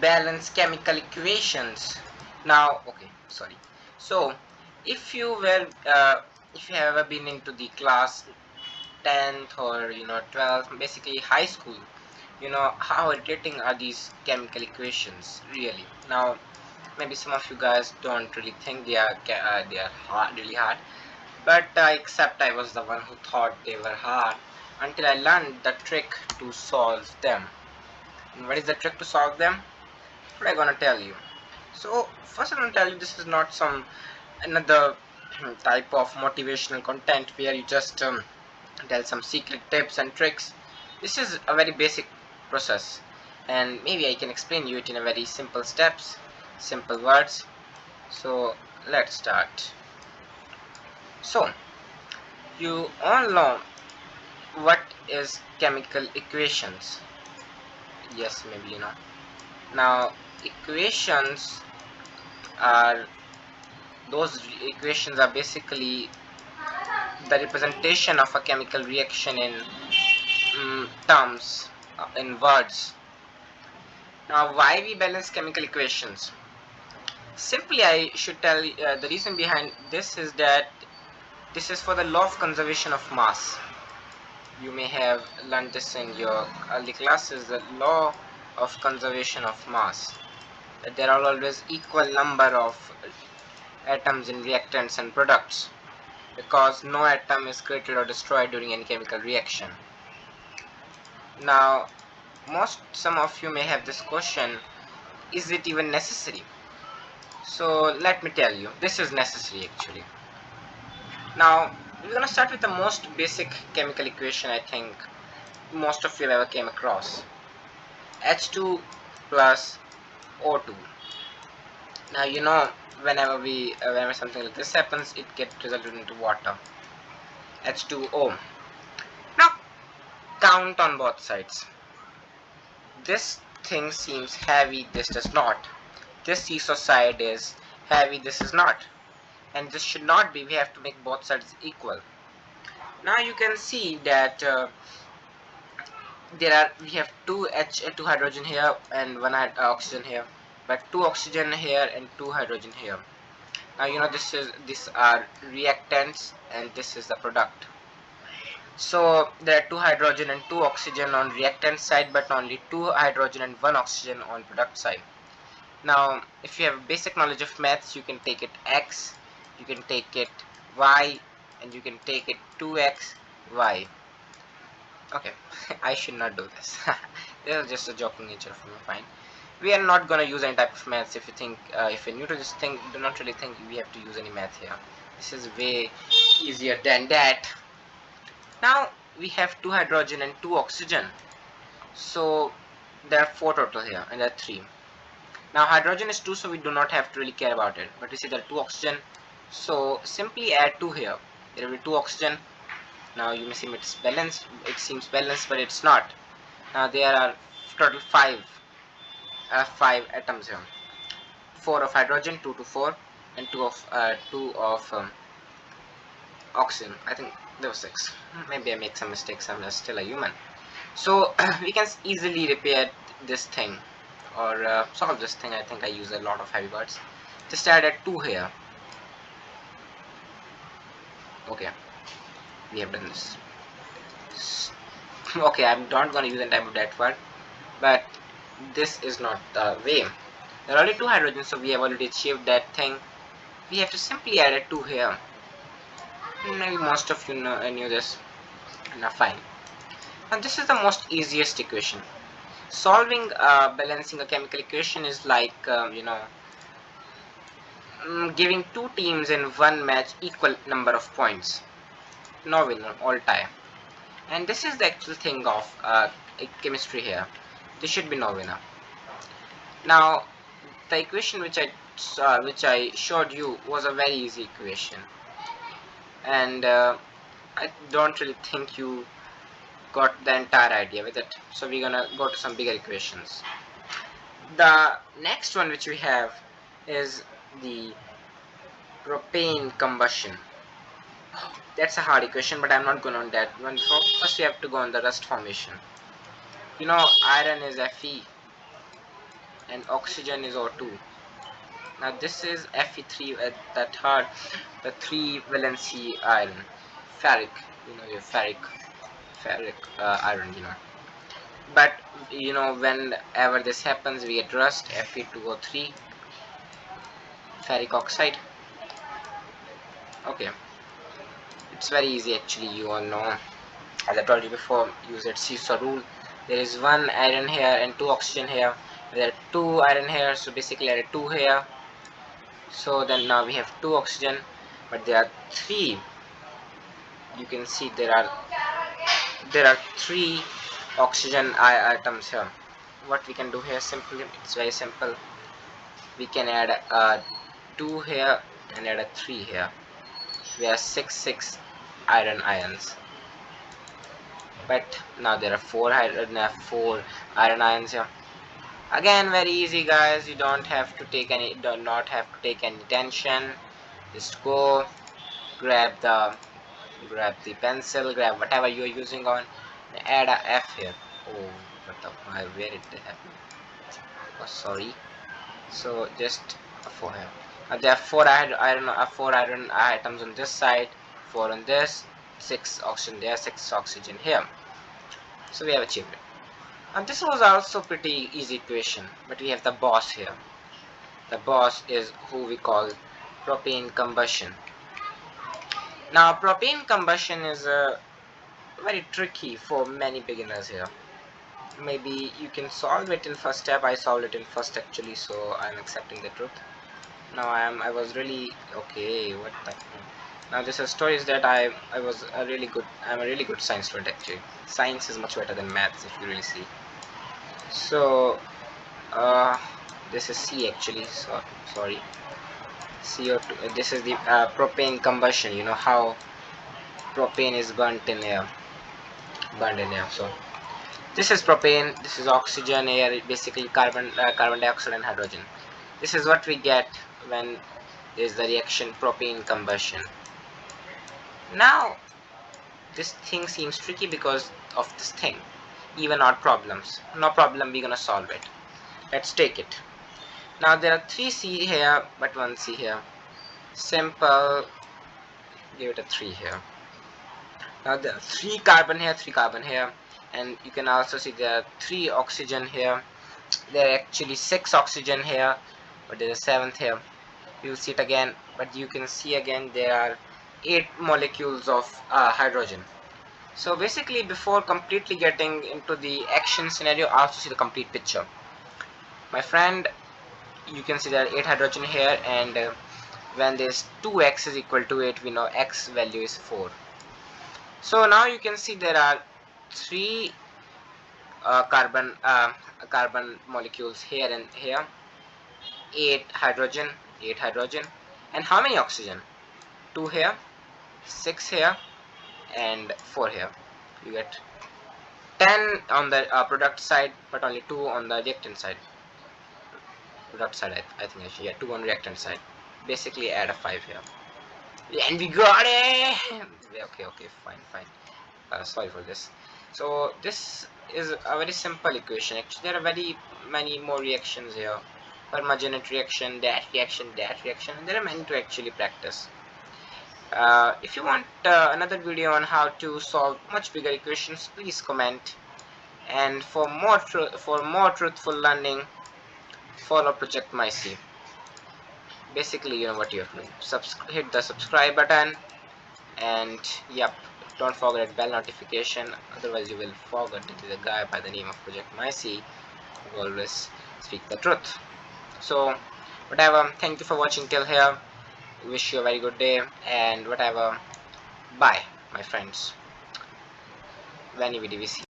balance chemical equations. Now, okay, sorry. So, if you were, if you have ever been into the class 10th or 12th, basically high school, you know how irritating are these chemical equations really. Now, maybe some of you guys don't really think they are hard, really hard, but except I was the one who thought they were hard until I learned the trick to solve them. And what is the trick to solve them? What I'm gonna tell you. So first I'm gonna tell you, this is not some another type of motivational content where you just tell some secret tips and tricks. This is a very basic process, and maybe I can explain you it in a very simple steps, simple words. So let's start. So you all know what is chemical equations. Yes, maybe you know. Now equations are equations are basically the representation of a chemical reaction in terms, in words. Now, why we balance chemical equations? Simply, I should tell the reason behind this is that this is for the law of conservation of mass. You may have learned this in your early classes, the law of conservation of mass. That there are always equal number of atoms in reactants and products, because no atom is created or destroyed during any chemical reaction. Now, some of you may have this question: is it even necessary? So let me tell you, this is necessary actually. Now we're gonna start with the most basic chemical equation I think most of you have ever came across: H2 plus O2. Now whenever something like this happens, it gets resulted into water, H2O. Now count on both sides. This thing seems heavy, this does not. This seesaw side is heavy, this is not. And this should not be. We have to make both sides equal. Now you can see that we have two hydrogen here and one oxygen here, but two oxygen here and two hydrogen here. Now these are reactants and this is the product. So there are two hydrogen and two oxygen on reactant side, but only two hydrogen and one oxygen on product side. Now if you have basic knowledge of maths, you can take it x, you can take it y, and you can take it 2x y. Okay, I should not do this. This is just a joking nature of me. Fine, we are not gonna use any type of maths. If you think if you're new to this thing, do not really think we have to use any math here. This is way easier than that. Now we have two hydrogen and two oxygen, so there are four total here and there are three. Now hydrogen is 2, so we do not have to really care about it, but we see there are 2 oxygen, so simply add 2 here. There will be 2 oxygen. Now you may see it's balanced, it seems balanced, but it's not. Now there are total 5 atoms here. 4 of hydrogen, 2 to 4, and 2 of oxygen. I think there were 6. Maybe I make some mistakes, I'm still a human. So we can easily repair this thing, or solve this thing. I think I use a lot of heavy words. Just add 2 here. Okay, we have done this. Okay, I'm not going to use any type of that word, but this is not the way. There are only 2 hydrogens, so we have already achieved that thing. We have to simply add a 2 here. Maybe most of you knew this. Now fine. Now this is the most easiest equation. Solving balancing a chemical equation is like giving 2 teams in one match equal number of points. No winner, all tie. And this is the actual thing of chemistry here. This should be no winner. Now the equation which I showed you was a very easy equation, and I don't really think you got the entire idea with it. So we're gonna go to some bigger equations. The next one which we have is the propane combustion. That's a hard equation, but I'm not going on that one. First we have to go on the rust formation. You know iron is Fe, and oxygen is O2. Now this is Fe3 at the third, the 3 valency iron, ferric, your ferric iron, But whenever this happens, we get rust, Fe2O3, ferric oxide. Okay, it's very easy actually. You all know, as I told you before, use that seesaw rule. There is 1 iron here and 2 oxygen here. There are 2 iron here, so basically add 2 here. So then now we have 2 oxygen, but there are 3. You can see there are 3 oxygen atoms here. What we can do here simply, it's very simple. We can add a 2 here and add a 3 here. We have 6 iron ions. But now there are 4 iron ions here. Again, very easy guys. You don't have to take any tension. Just go grab the pencil, grab whatever you're using on, and add a F here. Oh, what the where did that happen? Oh, sorry. So just a 4 here. There are 4 iron atoms on this side, 4 on this, 6 oxygen there, 6 oxygen here. So we have achieved it. And this was also pretty easy equation, but we have the boss here. The boss is who we call propane combustion. Now propane combustion is very tricky for many beginners here. Maybe you can solve it in first step. I solved it in first actually, so I'm accepting the truth. Now I was really okay. What the? Now this is stories that I'm a really good science student actually. Science is much better than maths if you really see. So uh, this is C actually. So sorry, CO2. This is the propane combustion. You know how propane is burnt in air. So this is propane. This is oxygen, air, basically carbon dioxide and hydrogen. This is what we get when there's the reaction propane combustion. Now this thing seems tricky because of this thing. Even odd problems. No problem, we're gonna solve it. Let's take it. Now there are 3 C here, but 1 C here. Simple. Give it a 3 here. Now there are 3 carbon here, 3 carbon here, and you can also see there are 3 oxygen here. There are actually 6 oxygen here, but there's a 7th here. You'll see it again, but you can see again there are 8 molecules of hydrogen. So basically, before completely getting into the action scenario, also see the complete picture. My friend, you can see there are 8 hydrogen here, and when this 2x is equal to 8, we know x value is 4. So now you can see there are 3 carbon molecules here and here, 8 hydrogen, and how many oxygen? 2 here, 6 here, and 4 here. You get 10 on the product side, but only 2 on the reactant side. Product side, I think actually, yeah, 2 on reactant side. Basically add a 5 here. And we got it! Okay, fine. Sorry for this. So this is a very simple equation. Actually, there are very many more reactions here. Permagenate reaction, that reaction, and there are many to actually practice. If you want another video on how to solve much bigger equations, please comment. And for more truthful learning, follow Project MyC. Basically, you know what you have to do. Hit the subscribe button, and yep, don't forget bell notification. Otherwise, you will forget it is a guy by the name of Project MyC who always speak the truth. So, whatever. Thank you for watching till here. Wish you a very good day, and whatever. Bye, my friends. Veni Vidi Vici.